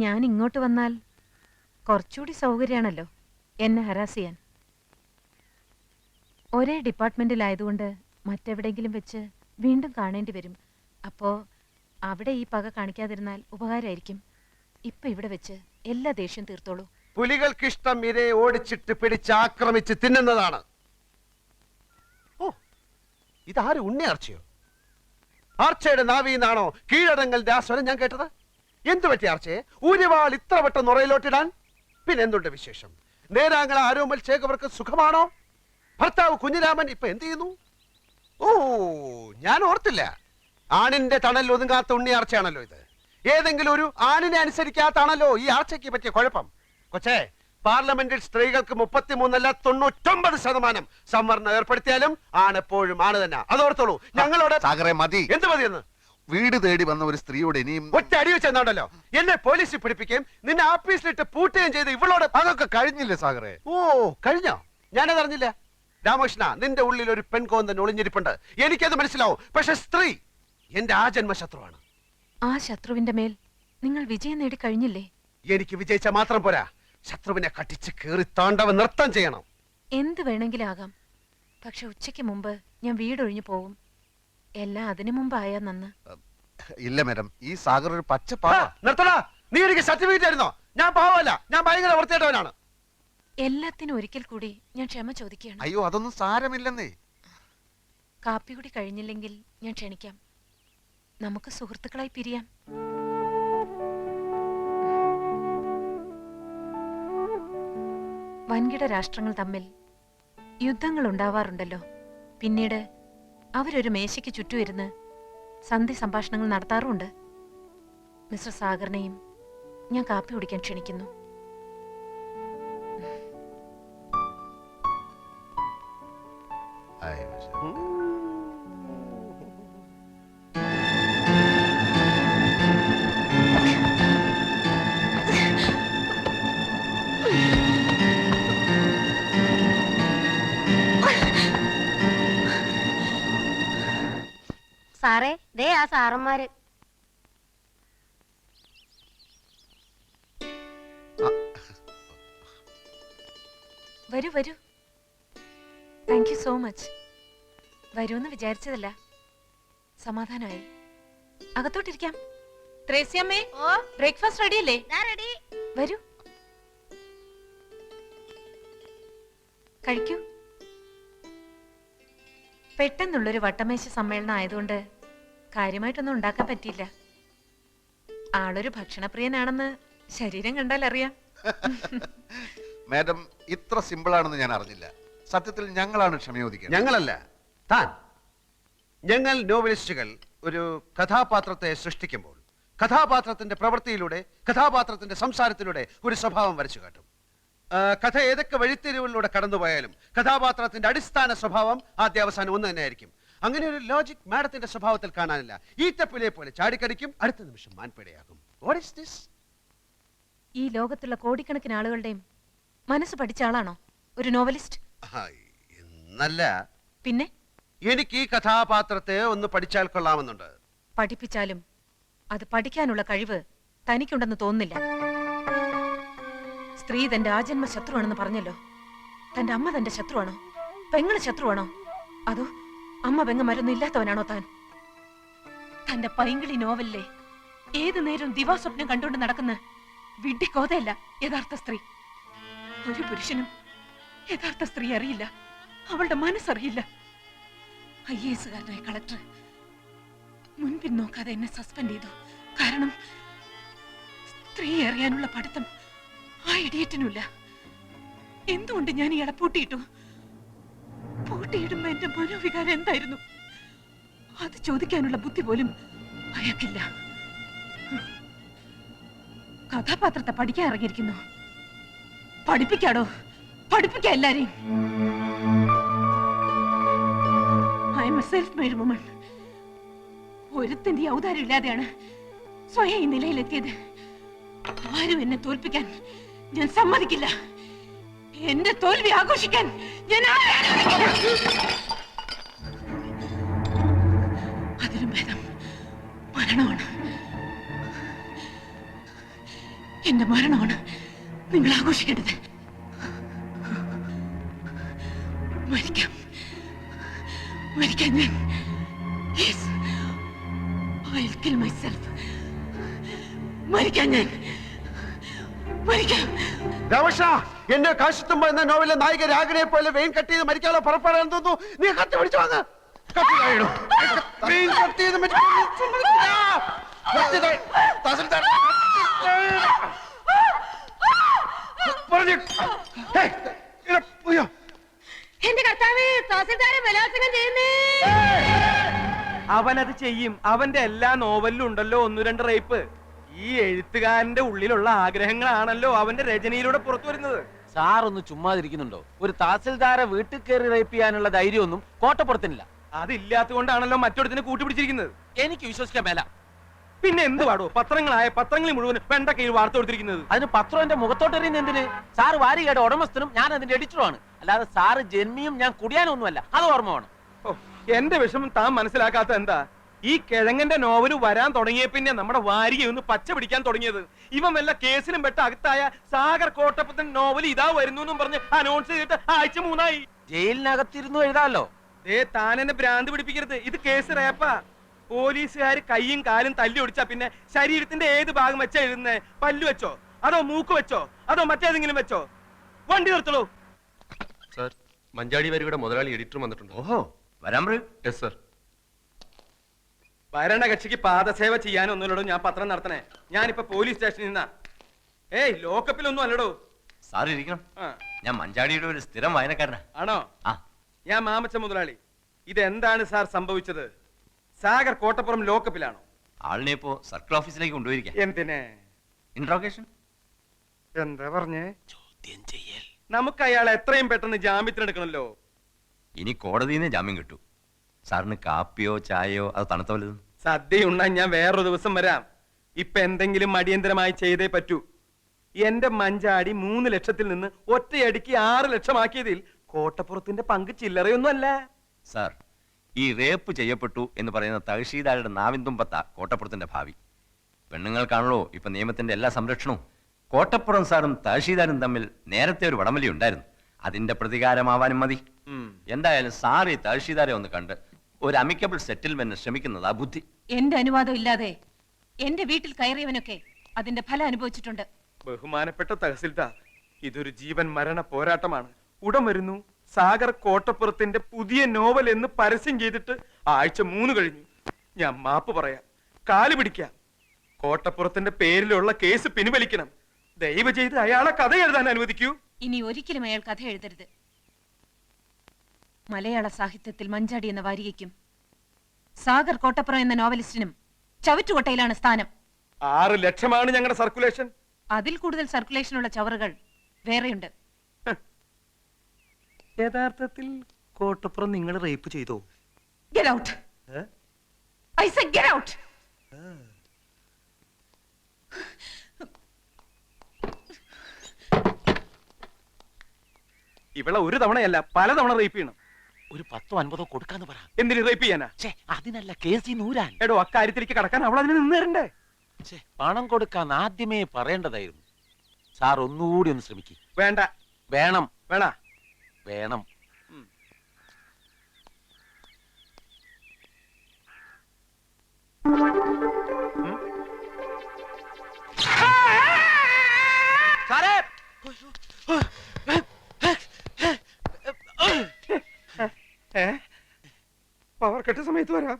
ഞാൻ ഇങ്ങോട്ട് വന്നാൽ കുറച്ചുകൂടി സൗകര്യമാണല്ലോ എന്നെ ഹരാസ് ചെയ്യാൻ. ഒരേ ഡിപ്പാർട്ട്മെന്റിലായതുകൊണ്ട് മറ്റെവിടെയെങ്കിലും വെച്ച് വീണ്ടും കാണേണ്ടി വരും. അപ്പോ അവിടെ ഈ പക കാണിക്കാതിരുന്നാൽ ഉപകാരമായിരിക്കും. ഇപ്പൊ ഇവിടെ വെച്ച് എല്ലാ ദേഷ്യം തീർത്തോളൂ. പുലികൾക്കിഷ്ടം ഇരയെ ഓടിച്ചിട്ട് പിടിച്ച് ആക്രമിച്ച് തിന്നുന്നതാണ്. ഓ, ഇതാര് ഉണ്ണി ആർച്ചയോ? ആർച്ചയുടെ നാവിന്നാണോ കീഴടങ്ങലിന്റെ ആ സ്വരം ഞാൻ കേട്ടത്? എന്തു പറ്റി ആർച്ചയെ ഊരിവാൾ ഇത്ര വട്ടം നുറയിലോട്ടിടാൻ? പിന്നെന്തുണ്ട് വിശേഷം? നേരാങ്ങള ആരോമൽ ചേകവർക്ക് സുഖമാണോ? ഭർത്താവ് കുഞ്ഞിരാമൻ ഇപ്പൊ എന്ത് ചെയ്യുന്നു? ഓ, ഞാൻ ഓർത്തില്ല. ആണിന്റെ തണൽ ഒതുങ്ങാത്ത ഉണ്ണി ആർച്ചയാണല്ലോ ഇത്. ഏതെങ്കിലും ഒരു ആണിനെ അനുസരിക്കാത്താണല്ലോ ഈ ആർച്ചയ്ക്ക് പറ്റിയ കുഴപ്പം. കൊച്ചേ, പാർലമെന്റിൽ സ്ത്രീകൾക്ക് 33 99% സംവരണം ഏർപ്പെടുത്തിയാലും ആണെപ്പോഴും ആണ് തന്നെ. അതോർത്തോളൂ. ഞങ്ങളോട് മതി. എന്ത് മതിയെന്ന്? വീട് തേടി വന്ന ഒരു സ്ത്രീയോട് ഇനിയും ഒറ്റ അടി വെച്ചെന്നാണല്ലോ എന്നെ പോലീസിൽ പിടിപ്പിക്കുകയും നിന്നെ ആഫീസിലിട്ട് പൂട്ടുകയും ചെയ്ത് ഇവളോട്. അതൊക്കെ കഴിഞ്ഞില്ലേ സാഗറെ? ഓ, കഴിഞ്ഞോ? ഞാനത് അറിഞ്ഞില്ല. രാമകൃഷ്ണ, നിന്റെ ഉള്ളിൽ ഒരു പെൺകോന്തൻ ഒളിഞ്ഞിരിപ്പുണ്ട്. എനിക്കത് മനസ്സിലാവും. പക്ഷെ സ്ത്രീ എന്റെ ആജന്മ ശത്രുവാണ്. ആ ശത്രുവിന്റെ മേൽ നിങ്ങൾ വിജയം നേടി കഴിഞ്ഞില്ലേ? എനിക്ക് വിജയിച്ച മാത്രം പോരാ, ശത്രുവിനെ കട്ടിച്ച് കേറി താണ്ടവ നൃത്തം ചെയ്യണം. എന്ത് വേണമെങ്കിലും ആകാം. പക്ഷെ ഉച്ചയ്ക്ക് മുമ്പ് ഞാൻ വീടൊഴിഞ്ഞു പോവും. എല്ലാം അതിനു മുമ്പായാ നന്ന്. ഇല്ല മാഡം, ഈ സാഗർ ഒരു പച്ച നിർത്തടാ. നീ എനിക്ക് സർട്ടിഫിക്കറ്റ് ആയിരുന്നോ? ഞാൻ പാവല്ല, ഞാൻ ഭയങ്കര വൃത്തിയായിട്ടവനാണ്. എല്ലാത്തിനും ഒരിക്കൽ കൂടി ഞാൻ ക്ഷമ ചോദിക്കുകയാണ്. അയ്യോ, അതൊന്നും സാരമില്ലെന്നേ. കാപ്പി കൂടി കഴിഞ്ഞില്ലെങ്കിൽ ഞാൻ ക്ഷണിക്കാം. നമുക്ക് സുഹൃത്തുക്കളായി പിരിയാം. വൻകിട രാഷ്ട്രങ്ങൾ തമ്മിൽ യുദ്ധങ്ങൾ ഉണ്ടാവാറുണ്ടല്ലോ. പിന്നീട് അവരൊരു മേശയ്ക്ക് ചുറ്റുമിരുന്ന് സന്ധി സംഭാഷണങ്ങൾ നടത്താറുമുണ്ട്. മിസ്റ്റർ സാഗറിനെയും ഞാൻ കാപ്പി കുടിക്കാൻ ക്ഷണിക്കുന്നു. സാറേ, ദേ ആ സാറന്മാര്. വരൂ വരൂ. Thank you so much. വരൂന്ന് വിചാരിച്ചതല്ല. സമാധാനമായി. അകത്തോട്ടിരിക്കാം. ത്രേസ്യമ്മേ, ബ്രേക്ക്ഫാസ്റ്റ് റെഡിയല്ലേ? വരൂ, കഴിക്കൂ. പെട്ടെന്നുള്ളൊരു വട്ടമേശ സമ്മേളനം ആയതുകൊണ്ട് കാര്യമായിട്ടൊന്നും ഉണ്ടാക്കാൻ പറ്റിയില്ല. ആളൊരു ഭക്ഷണപ്രിയനാണെന്ന് ശരീരം കണ്ടാൽ അറിയാം. മാഡം, ഇത്ര സിമ്പിൾ ആണെന്ന് ഞാൻ അറിഞ്ഞില്ല. സത്യത്തിൽ ഞങ്ങളാണ് ക്ഷമയോദിക്കുന്നത്. ഞങ്ങളല്ല, താൻ. ഞങ്ങൾ നോവലിസ്റ്റുകൾ ഒരു കഥാപാത്രത്തെ സൃഷ്ടിക്കുമ്പോൾ കഥാപാത്രത്തിന്റെ പ്രവൃത്തിയിലൂടെ, കഥാപാത്രത്തിന്റെ സംസാരത്തിലൂടെ ഒരു സ്വഭാവം വരച്ചു കാട്ടും. കഥ ഏതൊക്കെ വഴിത്തിരിവുകളിലൂടെ കടന്നുപോയാലും കഥാപാത്രത്തിന്റെ അടിസ്ഥാന സ്വഭാവം ആദ്യാവസാനം ഒന്ന് തന്നെയായിരിക്കും. അങ്ങനെ ഒരു ലോജിക് മാഡത്തിന്റെ സ്വഭാവത്തിൽ കാണാനില്ല. ഈ തപ്പിലെ പോലെ ചാടിക്കടിക്കും, അടുത്ത നിമിഷം മാൻപേടയാകും. What is this? ഈ ലോകത്തുള്ള കോടിക്കണക്കിന് ആളുകളുടെയും മനസ്സ് പഠിച്ച ആളാണോ ഒരു നോവലിസ്റ്റ്? എന്നല്ല, പിന്നെ എനിക്ക് ഈ കഥാപാത്രത്തെ ഒന്ന് പഠിച്ചാൽ കൊള്ളാമെന്നുണ്ട്. പഠിപ്പിച്ചാലും അത് പഠിക്കാനുള്ള കഴിവ് തനിക്കുണ്ടെന്ന് തോന്നുന്നില്ല. സ്ത്രീ തന്റെ ആജന്മ ശത്രുവാണെന്ന് പറഞ്ഞല്ലോ. തന്റെ അമ്മ തന്റെ ശത്രുവാണോ? പെങ്ങള് ശത്രുവാണോ? അതോ അമ്മ പെങ്ങന്മാരൊന്നും ഇല്ലാത്തവനാണോ താൻ? തന്റെ പൈങ്കിളി നോവലിലെ ഏതു നേരം ദിവാസ്വപ്നം കണ്ടുകൊണ്ട് നടക്കുന്ന വിഡ്ഢിക്കോതയല്ല യഥാർത്ഥ സ്ത്രീ. ഒരു പുരുഷനും യഥാർത്ഥ സ്ത്രീ അറിയില്ല, അവളുടെ മനസ്സറിയില്ല. IAS കാരനായ കളക്ടർ മുൻപിൽ നോക്കാതെ എന്നെ സസ്പെൻഡ് ചെയ്തു. കാരണം സ്ത്രീ അറിയാനുള്ള പഠിത്തം ആ ഇഡിയറ്റിനുമില്ല. എന്തുകൊണ്ട് ഞാൻ ഇയാളെ പൂട്ടിയിട്ടു? പൂട്ടിയിടുമ്പോ എന്റെ മനോവികാരം എന്തായിരുന്നു? അത് ചോദിക്കാനുള്ള ബുദ്ധി പോലും അയാൾക്കില്ല. കഥാപാത്രത്തെ പഠിക്കാൻ ഇറങ്ങിയിരിക്കുന്നു. പഠിപ്പിക്കാടോ, പഠിപ്പിക്ക എല്ലാരെയും. I am a self made woman. ഒരുത്തിന്റെ ഔദാര്യം ഇല്ലാതെയാണ് സ്വയം ഈ നിലയിലെത്തിയത്. ആരും എന്നെ തോൽപ്പിക്കാൻ ഞാൻ സമ്മതിക്കില്ല. എന്റെ തോൽവി ആഘോഷിക്കാൻ ഞാൻ അതിലും ഭേദം മരണമാണ്. എന്റെ മരണമാണ് നിങ്ങൾ ആഘോഷിക്കേണ്ടത്. മരിക്കാം, മരിക്കാൻ ഞാൻ. Yes, I'll kill myself. മരിക്കാൻ ഞാൻ, മരിക്കാം. രമേശ, എന്റെ കാശത്തുമ്പ എന്ന നോവലിലെ നായിക രാഗിനെ പോലെ വെയിൻ കട്ട് ചെയ്ത് മരിക്കാനുള്ള പുറപ്പെടാൻ തോന്നുന്നു. നീ കത്തി പിടിച്ചു വാങ്ങ. എന്റെ കർത്താവേ, തഹസിൽദാരെ ബലാത്സംഗം ചെയ്യുന്നേ. അവനത് ചെയ്യും. അവന്റെ എല്ലാ നോവലിലും ഉണ്ടല്ലോ 1-2 റേപ്പ്. ഈ എഴുത്തുകാരന്റെ ഉള്ളിലുള്ള ആഗ്രഹങ്ങളാണല്ലോ അവന്റെ രചനയിലൂടെ പുറത്തു വരുന്നത്. സാറൊന്ന് ചുമ്മാതിരിക്കുന്നുണ്ടോ? ഒരു തഹസിൽദാരെ വീട്ടിൽ കയറി റേപ്പ് ചെയ്യാനുള്ള ധൈര്യമൊന്നും കോട്ടപ്പുറത്തിനില്ല. അതില്ലാത്തതുകൊണ്ടാണല്ലോ മറ്റൊരുത്തിന് കൂട്ടുപിടിച്ചിരിക്കുന്നത്. എനിക്ക് വിശ്വസിക്കാൻ മേല. പിന്നെ എന്ത് പാടോ? പത്രങ്ങളിൽ മുഴുവൻ വെണ്ടക്കയിൽ വാർത്ത കൊടുത്തിരിക്കുന്നത്. അതിന് പത്രം എന്റെ മുഖത്തോട്ട് എറിയുന്ന എന്തിന്? സാറ് വാരികയുടെ ഉടമസ്ഥനും ഞാൻ അതിന്റെ എഡിറ്ററുമാണ്. അല്ലാതെ സാറ് ജന്മിയും ഞാൻ കുടിയാനൊന്നുമല്ല. അത് ഓർമ്മ വേണം. ഓ, എന്റെ വിഷമം താൻ മനസ്സിലാക്കാത്ത എന്താ? ഈ കിഴങ്ങന്റെ നോവല് വരാൻ തുടങ്ങിയ പിന്നെ നമ്മുടെ വാരികയൊന്ന് പച്ച പിടിക്കാൻ തുടങ്ങിയത്. ഇവൻ വല്ല കേസിലും പെട്ട അകത്തായ സാഗർ കോട്ടപ്പത്തൻ നോവൽ ഇതാ വരുന്നു എന്നും പറഞ്ഞ് അനൗൺസ് ചെയ്തിട്ട് ആഴ്ച 3 ജയിലിനകത്തിരുന്നു എഴുതാമല്ലോ. താൻ എന്നെ ഭ്രാന്ത് പിടിപ്പിക്കരുത്. ഇത് കേസ് റേപ്പാ. പോലീസുകാർ കൈയും കാലും തല്ലി ഒടിച്ചാ പിന്നെ ശരീരത്തിന്റെ ഏത് ഭാഗം വെച്ചാ എഴുതുന്നേ? പല്ലു വെച്ചോ, അതോ മൂക്ക് വെച്ചോ, അതോ മറ്റേതെങ്കിലും വെച്ചോ? വണ്ടി നിർത്തളൂ. സർ, മഞ്ചാടി വരിയുടെ മുതലാളി എഡിറ്റർ വന്നിട്ടുണ്ട്. ഓഹോ, വരാൻ പറയൂ. Yes sir. ഭരണകക്ഷിക്ക് പാദസേവ ചെയ്യാനൊന്നുമില്ലടോ ഞാൻ പത്രം നടത്തണേ. ഞാനിപ്പോ പോലീസ് സ്റ്റേഷനിൽ നിന്നാ. ലോക്കപ്പിലൊന്നും അല്ലടോ. സാർ ഇരിക്കണം. ആ, ഞാൻ മഞ്ചാടിയുടെ ഒരു സ്ഥിരം വായനക്കാരനാ. ആണോ? ആ, ഞാൻ മാമച്ച മുതലാളി. ഇതെന്താണ് സാർ സംഭവിച്ചത്? സാഗർ കോട്ടപ്പുറം ലോക്കപ്പിലാണോ? ആളിനെ ഇപ്പോ സർക്കിൾ ഓഫീസിലേക്ക് കൊണ്ടുപോയിരിക്കാം. എന്തിനെ? ഇൻട്രോഗേഷൻ. എന്താ പറഞ്ഞേ? ചോദ്യം ചെയ്യൽ. നമുക്ക് അയാളെ എത്രയും പെട്ടെന്ന് ജാമ്യത്തിനെടുക്കണല്ലോ. ഇനി കോടതിയിൽ നിന്ന് ജാമ്യം കിട്ടൂ. സാറിന് കാപ്പിയോ ചായയോ അത് തണുത്ത വല്ലതും? സദ്യ ഉണ്ണാൻ ഞാൻ വേറൊരു ദിവസം വരാം. ഇപ്പൊ എന്തെങ്കിലും അടിയന്തരമായി ചെയ്തേ പറ്റൂ. എന്റെ മഞ്ചാടി 3 ലക്ഷത്തിൽ നിന്ന് ഒറ്റയടിക്ക് 6 ലക്ഷമാക്കിയതിൽ കോട്ടപ്പുറത്തിന്റെ പങ്ക് ചില്ലറയൊന്നും അല്ല. സാർ, ഈ റേപ്പ് ചെയ്യപ്പെട്ടു എന്ന് പറയുന്ന തഹസീൽദാരുടെ നാവിൻതുമ്പത്ത കോട്ടപ്പുറത്തിന്റെ ഭാവി. പെണ്ണുങ്ങൾക്കാണല്ലോ ഇപ്പൊ നിയമത്തിന്റെ എല്ലാ സംരക്ഷണവും. കോട്ടപ്പുറം സാറും തഹസീൽദാരും തമ്മിൽ നേരത്തെ ഒരു വടംവലി ഉണ്ടായിരുന്നു. അതിന്റെ പ്രതികാരമാവാനും മതി. എന്തായാലും സാർ ഈ തഹസീൽദാരെ ഒന്ന് കണ്ട് ഒരു അമിക്കബിൾ സെറ്റിൽമെന്റ് ശ്രമിക്കുന്നതാ ബുദ്ധി. എന്റെ അനുവാദം ഇല്ലാതെ എന്റെ വീട്ടിൽ കയറിയവനൊക്കെ അതിന്റെ ഫലം അനുഭവിച്ചിട്ടുണ്ട്. ബഹുമാനപ്പെട്ട തഹസിൽദാർ, ഇതൊരു ജീവൻ മരണ പോരാട്ടമാണ്. ഉടൻ വരുന്നു. സാഗർ കോട്ടപ്പുറത്തിന്റെ പുതിയ നോവൽ എന്ന് പരസ്യം ചെയ്തിട്ട് ആഴ്ച 3 കഴിഞ്ഞു. ഞാൻ മാപ്പ് പറയാം, കാല് പിടിക്കാം. കോട്ടപ്പുറത്തിന്റെ പേരിലുള്ള കേസ് പിൻവലിക്കണം. ദയവ് ചെയ്ത് അയാളെ കഥ എഴുതാൻ അനുവദിക്കൂ. ഇനി ഒരിക്കലും അയാൾ കഥ എഴുതരുത്. മലയാള സാഹിത്യത്തിൽ മഞ്ചാടി എന്ന വാരികയ്ക്കും സാഗർ കോട്ടപ്പുറം എന്ന നോവലിസ്റ്റിനും ചവറ്റുകൊട്ടയിലാണ് സ്ഥാനം. 6 ലക്ഷമാണ് ഞങ്ങളുടെ സർക്കുലേഷൻ. അതിൽ കൂടുതൽ സർക്കുലേഷനുള്ള ചവറുകൾ വേറെയുണ്ട്. യഥാർത്ഥത്തിൽ കോട്ടപ്പുറം നിങ്ങൾ റേപ്പ് ചെയ്തോ? Get out. I said get out. ഇവളെ ഒരു തവണയല്ല പലതവണ റേപ്പ് ചെയ്യണം. ഒരു 10-50 കൊടുക്കാന്ന് പറ. എന്തിന് റേപ്പ് ചെയ്യാനാ? അതിനല്ല കേസി നൂരാൻ. എടോ, അക്കാര്യത്തിലേക്ക് കടക്കാൻ അവൾ അതിന് നിന്ന് തരണ്ടേ? പണം കൊടുക്കാൻ ആദ്യമേ പറയേണ്ടതായിരുന്നു. സാർ ഒന്നുകൂടി ഒന്ന് ശ്രമിക്കും. വേണ്ട. വേണം. വേണ? വേണം. സാറേ, പവർ കട്ട് സമയത്ത് വരാം.